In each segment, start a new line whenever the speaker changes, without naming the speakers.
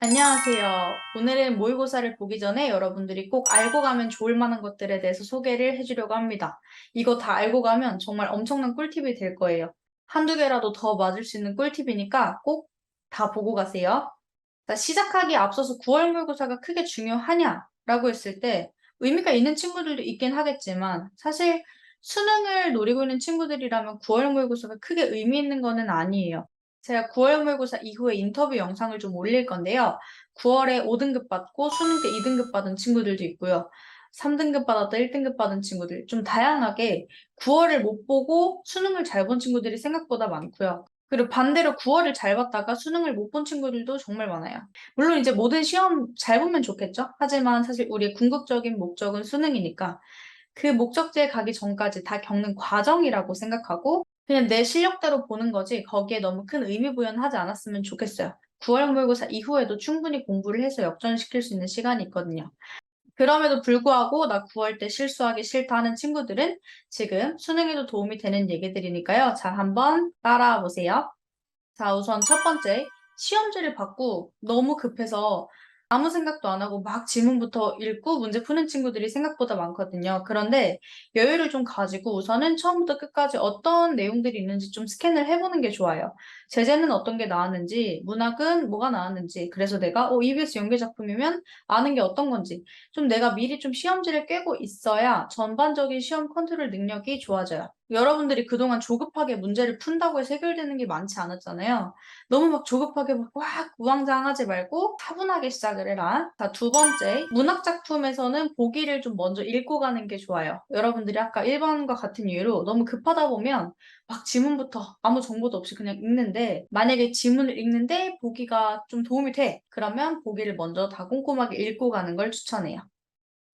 안녕하세요. 오늘은 모의고사를 보기 전에 여러분들이 꼭 알고 가면 좋을 만한 것들에 대해서 소개를 해주려고 합니다. 이거 다 알고 가면 정말 엄청난 꿀팁이 될 거예요. 한두 개라도 더 맞을 수 있는 꿀팁이니까 꼭 다 보고 가세요. 자, 시작하기에 앞서서 9월 모의고사가 크게 중요하냐라고 했을 때 의미가 있는 친구들도 있긴 하겠지만 사실 수능을 노리고 있는 친구들이라면 9월 모의고사가 크게 의미 있는 거는 아니에요. 제가 9월 모의고사 이후에 인터뷰 영상을 좀 올릴 건데요. 9월에 5등급 받고 수능 때 2등급 받은 친구들도 있고요. 3등급 받았다 1등급 받은 친구들 좀 다양하게 9월을 못 보고 수능을 잘 본 친구들이 생각보다 많고요. 그리고 반대로 9월을 잘 봤다가 수능을 못 본 친구들도 정말 많아요. 물론 이제 모든 시험 잘 보면 좋겠죠? 하지만 사실 우리의 궁극적인 목적은 수능이니까 그 목적지에 가기 전까지 다 겪는 과정이라고 생각하고 그냥 내 실력대로 보는 거지 거기에 너무 큰 의미 부여는 하지 않았으면 좋겠어요. 9월 모의고사 이후에도 충분히 공부를 해서 역전시킬 수 있는 시간이 있거든요. 그럼에도 불구하고 나 9월 때 실수하기 싫다 하는 친구들은 지금 수능에도 도움이 되는 얘기들이니까요. 잘 한번 따라와 보세요. 자, 우선 첫 번째, 시험지를 받고 너무 급해서 아무 생각도 안 하고 막 지문부터 읽고 문제 푸는 친구들이 생각보다 많거든요. 그런데 여유를 좀 가지고 우선은 처음부터 끝까지 어떤 내용들이 있는지 좀 스캔을 해보는 게 좋아요. 제재는 어떤 게 나왔는지, 문학은 뭐가 나왔는지, 그래서 내가 EBS 연계 작품이면 아는 게 어떤 건지, 좀 내가 미리 좀 시험지를 꿰고 있어야 전반적인 시험 컨트롤 능력이 좋아져요. 여러분들이 그동안 조급하게 문제를 푼다고 해서 해결되는 게 많지 않았잖아요. 너무 막 조급하게 막 우왕좌왕하지 말고 차분하게 시작을 해라. 자, 두 번째, 문학 작품에서는 보기를 좀 먼저 읽고 가는 게 좋아요. 여러분들이 아까 1번과 같은 이유로 너무 급하다 보면 막 지문부터 아무 정보도 없이 그냥 읽는데 만약에 지문을 읽는데 보기가 좀 도움이 돼. 그러면 보기를 먼저 다 꼼꼼하게 읽고 가는 걸 추천해요.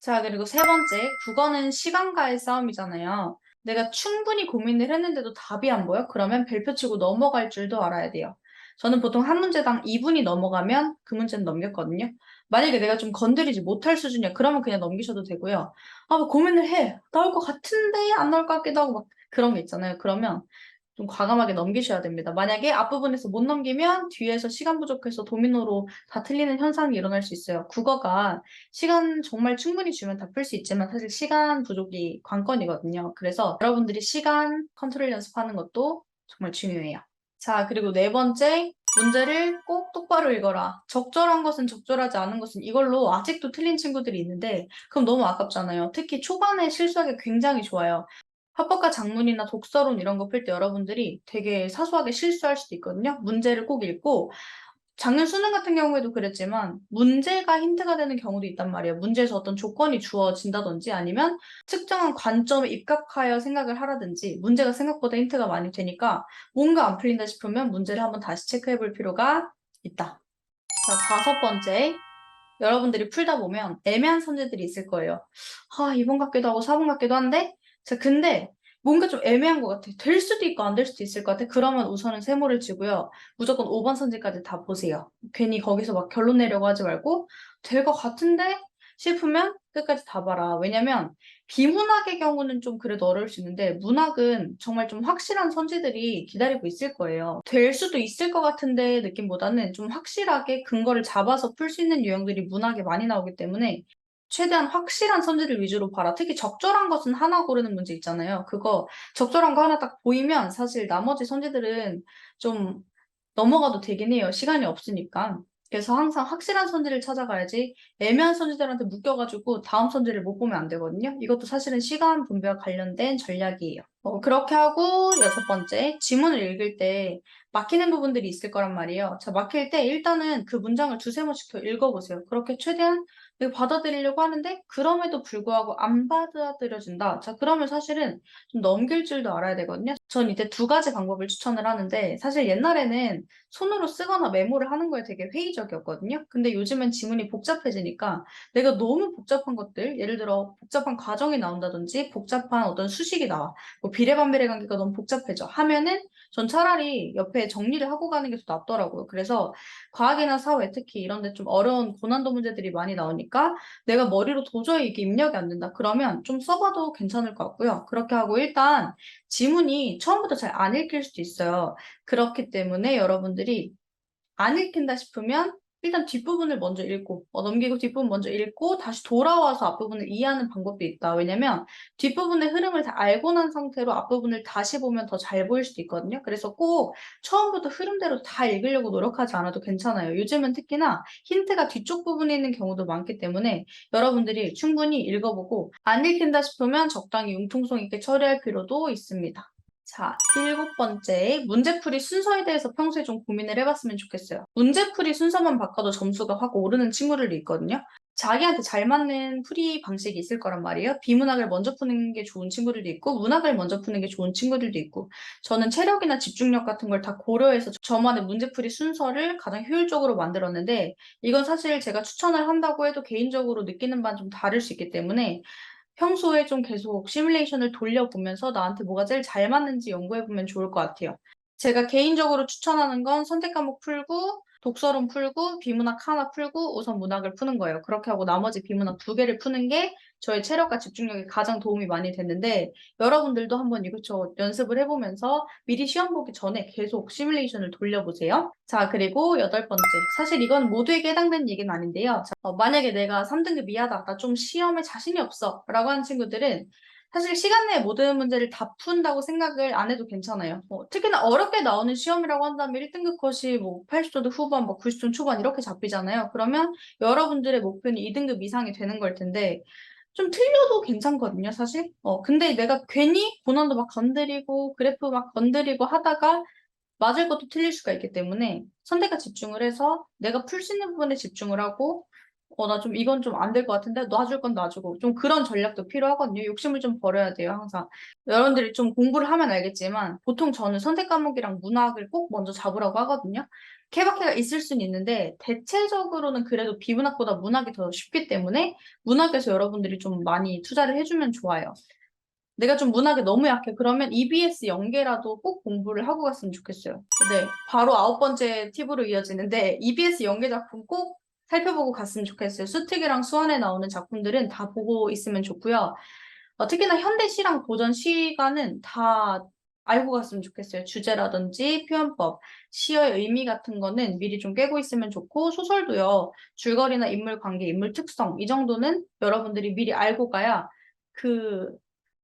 자, 그리고 세 번째, 국어는 시간과의 싸움이잖아요. 내가 충분히 고민을 했는데도 답이 안 보여? 그러면 별표 치고 넘어갈 줄도 알아야 돼요. 저는 보통 한 문제당 2분이 넘어가면 그 문제는 넘겼거든요. 만약에 내가 좀 건드리지 못할 수준이야. 그러면 그냥 넘기셔도 되고요. 아, 뭐 고민을 해. 나올 것 같은데 안 나올 것 같기도 하고 막 그런 게 있잖아요. 그러면 좀 과감하게 넘기셔야 됩니다. 만약에 앞부분에서 못 넘기면 뒤에서 시간 부족해서 도미노로 다 틀리는 현상이 일어날 수 있어요. 국어가 시간 정말 충분히 주면 다 풀 수 있지만 사실 시간 부족이 관건이거든요. 그래서 여러분들이 시간 컨트롤 연습하는 것도 정말 중요해요. 자, 그리고 네 번째, 문제를 꼭 똑바로 읽어라. 적절한 것은 적절하지 않은 것은 이걸로 아직도 틀린 친구들이 있는데 그럼 너무 아깝잖아요. 특히 초반에 실수하기 굉장히 좋아요. 합법과 작문이나 독서론 이런 거 풀 때 여러분들이 되게 사소하게 실수할 수도 있거든요. 문제를 꼭 읽고 작년 수능 같은 경우에도 그랬지만 문제가 힌트가 되는 경우도 있단 말이에요. 문제에서 어떤 조건이 주어진다든지 아니면 특정한 관점에 입각하여 생각을 하라든지 문제가 생각보다 힌트가 많이 되니까 뭔가 안 풀린다 싶으면 문제를 한번 다시 체크해 볼 필요가 있다. 자, 다섯 번째. 여러분들이 풀다 보면 애매한 선지들이 있을 거예요. 아, 2번 같기도 하고 4번 같기도 한데, 자, 근데 뭔가 좀 애매한 것 같아. 될 수도 있고 안 될 수도 있을 것 같아. 그러면 우선은 세모를 치고요. 무조건 5번 선지까지 다 보세요. 괜히 거기서 막 결론 내려고 하지 말고, 될 것 같은데? 싶으면 끝까지 다 봐라. 왜냐면 비문학의 경우는 좀 그래도 어려울 수 있는데 문학은 정말 좀 확실한 선지들이 기다리고 있을 거예요. 될 수도 있을 것 같은데 느낌보다는 좀 확실하게 근거를 잡아서 풀 수 있는 유형들이 문학에 많이 나오기 때문에 최대한 확실한 선지를 위주로 봐라. 특히 적절한 것은 하나 고르는 문제 있잖아요. 그거 적절한 거 하나 딱 보이면 사실 나머지 선지들은 좀 넘어가도 되긴 해요. 시간이 없으니까. 그래서 항상 확실한 선지를 찾아가야지 애매한 선지들한테 묶여가지고 다음 선지를 못 보면 안 되거든요. 이것도 사실은 시간 분배와 관련된 전략이에요. 그렇게 하고 여섯 번째, 지문을 읽을 때 막히는 부분들이 있을 거란 말이에요. 자, 막힐 때 일단은 그 문장을 두세 번씩 더 읽어보세요. 그렇게 최대한 내가 받아들이려고 하는데 그럼에도 불구하고 안 받아들여진다. 자, 그러면 사실은 좀 넘길 줄도 알아야 되거든요. 전 이때 두 가지 방법을 추천을 하는데 사실 옛날에는 손으로 쓰거나 메모를 하는 거에 되게 회의적이었거든요. 근데 요즘엔 지문이 복잡해지니까 내가 너무 복잡한 것들, 예를 들어 복잡한 과정이 나온다든지 복잡한 어떤 수식이 나와. 뭐 비례반비례 관계가 너무 복잡해져. 하면은 전 차라리 옆에 정리를 하고 가는 게 더 낫더라고요. 그래서 과학이나 사회 특히 이런 데 좀 어려운 고난도 문제들이 많이 나오니까 내가 머리로 도저히 이게 입력이 안 된다. 그러면 좀 써봐도 괜찮을 것 같고요. 그렇게 하고 일단 지문이 처음부터 잘 안 읽힐 수도 있어요. 그렇기 때문에 여러분들이 안 읽힌다 싶으면 일단 뒷부분을 먼저 읽고, 넘기고 뒷부분 먼저 읽고, 다시 돌아와서 앞부분을 이해하는 방법도 있다. 왜냐면 뒷부분의 흐름을 다 알고 난 상태로 앞부분을 다시 보면 더 잘 보일 수도 있거든요. 그래서 꼭 처음부터 흐름대로 다 읽으려고 노력하지 않아도 괜찮아요. 요즘은 특히나 힌트가 뒤쪽 부분에 있는 경우도 많기 때문에 여러분들이 충분히 읽어보고 안 읽힌다 싶으면 적당히 융통성 있게 처리할 필요도 있습니다. 자, 7번째, 문제풀이 순서에 대해서 평소에 좀 고민을 해봤으면 좋겠어요. 문제풀이 순서만 바꿔도 점수가 확 오르는 친구들도 있거든요. 자기한테 잘 맞는 풀이 방식이 있을 거란 말이에요. 비문학을 먼저 푸는 게 좋은 친구들도 있고, 문학을 먼저 푸는 게 좋은 친구들도 있고, 저는 체력이나 집중력 같은 걸 다 고려해서 저만의 문제풀이 순서를 가장 효율적으로 만들었는데, 이건 사실 제가 추천을 한다고 해도 개인적으로 느끼는 바는 좀 다를 수 있기 때문에 평소에 좀 계속 시뮬레이션을 돌려보면서 나한테 뭐가 제일 잘 맞는지 연구해보면 좋을 것 같아요. 제가 개인적으로 추천하는 건 선택 과목 풀고, 독서론 풀고, 비문학 하나 풀고, 우선 문학을 푸는 거예요. 그렇게 하고 나머지 비문학 2개를 푸는 게 저의 체력과 집중력에 가장 도움이 많이 됐는데, 여러분들도 한번 이것저것 연습을 해보면서 미리 시험 보기 전에 계속 시뮬레이션을 돌려보세요. 자, 그리고 8번째. 사실 이건 모두에게 해당되는 얘기는 아닌데요. 자, 만약에 내가 3등급 이하다, 나 좀 시험에 자신이 없어 라고 하는 친구들은 사실 시간 내에 모든 문제를 다 푼다고 생각을 안 해도 괜찮아요. 특히나 어렵게 나오는 시험이라고 한다면 1등급 컷이 뭐 80점 후반, 뭐 90점 초반 이렇게 잡히잖아요. 그러면 여러분들의 목표는 2등급 이상이 되는 걸 텐데 좀 틀려도 괜찮거든요, 사실. 근데 내가 괜히 고난도 막 건드리고 그래프 막 건드리고 하다가 맞을 것도 틀릴 수가 있기 때문에 선택과 집중을 해서 내가 풀 수 있는 부분에 집중을 하고 나 좀 이건 좀 안 될 것 같은데 놔줄 건 놔주고 좀 그런 전략도 필요하거든요. 욕심을 좀 버려야 돼요, 항상. 여러분들이 좀 공부를 하면 알겠지만 보통 저는 선택 과목이랑 문학을 꼭 먼저 잡으라고 하거든요. 케바케가 있을 수는 있는데 대체적으로는 그래도 비문학보다 문학이 더 쉽기 때문에 문학에서 여러분들이 좀 많이 투자를 해주면 좋아요. 내가 좀 문학에 너무 약해. 그러면 EBS 연계라도 꼭 공부를 하고 갔으면 좋겠어요. 네, 바로 9번째 팁으로 이어지는데 EBS 연계 작품 꼭 살펴보고 갔으면 좋겠어요. 수특이랑 수원에 나오는 작품들은 다 보고 있으면 좋고요. 특히나 현대 시랑 고전 시가는 다 알고 갔으면 좋겠어요. 주제라든지 표현법, 시의 의미 같은 거는 미리 좀 깨고 있으면 좋고 소설도요. 줄거리나 인물 관계, 인물 특성 이 정도는 여러분들이 미리 알고 가야 그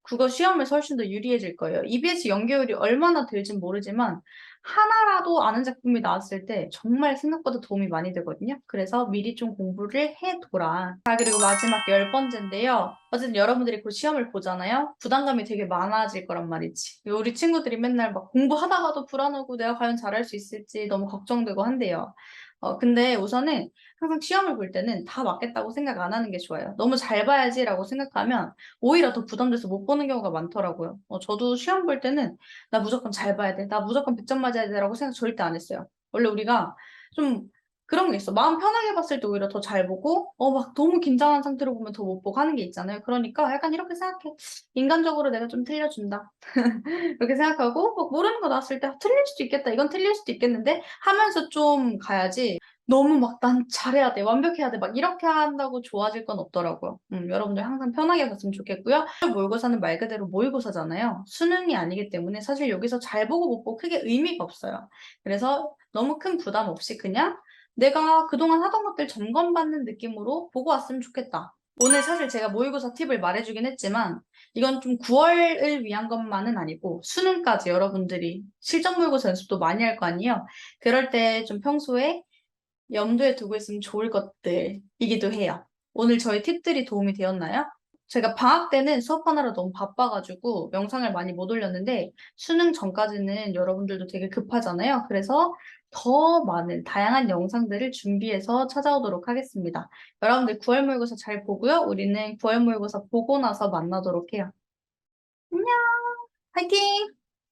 국어 시험에서 훨씬 더 유리해질 거예요. EBS 연계율이 얼마나 될진 모르지만 하나라도 아는 작품이 나왔을 때 정말 생각보다 도움이 많이 되거든요. 그래서 미리 좀 공부를 해둬라. 자, 그리고 마지막 10번째인데요. 어쨌든 여러분들이 곧 시험을 보잖아요. 부담감이 되게 많아질 거란 말이지. 우리 친구들이 맨날 막 공부하다가도 불안하고 내가 과연 잘할 수 있을지 너무 걱정되고 한대요. 근데 우선은 항상 시험을 볼 때는 다 맞겠다고 생각 안 하는 게 좋아요. 너무 잘 봐야지라고 생각하면 오히려 더 부담돼서 못 보는 경우가 많더라고요. 저도 시험 볼 때는 나 무조건 잘 봐야 돼. 나 무조건 100점 맞아야 돼라고 생각 절대 안 했어요. 원래 우리가 좀 그런 게 있어. 마음 편하게 봤을 때 오히려 더 잘 보고, 막 너무 긴장한 상태로 보면 더 못 보고 하는 게 있잖아요. 그러니까 약간 이렇게 생각해. 인간적으로 내가 좀 틀려준다. 이렇게 생각하고, 막 모르는 거 나왔을 때 틀릴 수도 있겠다. 이건 틀릴 수도 있겠는데 하면서 좀 가야지. 너무 막 난 잘해야 돼, 완벽해야 돼, 막 이렇게 한다고 좋아질 건 없더라고요. 여러분들 항상 편하게 갔으면 좋겠고요. 모의고사는 말 그대로 모의고사잖아요. 수능이 아니기 때문에 사실 여기서 잘 보고 못 보고 크게 의미가 없어요. 그래서 너무 큰 부담 없이 그냥 내가 그동안 하던 것들 점검받는 느낌으로 보고 왔으면 좋겠다. 오늘 사실 제가 모의고사 팁을 말해주긴 했지만 이건 좀 9월을 위한 것만은 아니고 수능까지 여러분들이 실전 모의고사 연습도 많이 할 거 아니에요. 그럴 때 좀 평소에 염두에 두고 있으면 좋을 것들이기도 해요. 오늘 저희 팁들이 도움이 되었나요? 제가 방학 때는 수업하느라 너무 바빠가지고 영상을 많이 못 올렸는데 수능 전까지는 여러분들도 되게 급하잖아요. 그래서 더 많은 다양한 영상들을 준비해서 찾아오도록 하겠습니다. 여러분들 9월 모의고사 잘 보고요. 우리는 9월 모의고사 보고 나서 만나도록 해요. 안녕! 화이팅!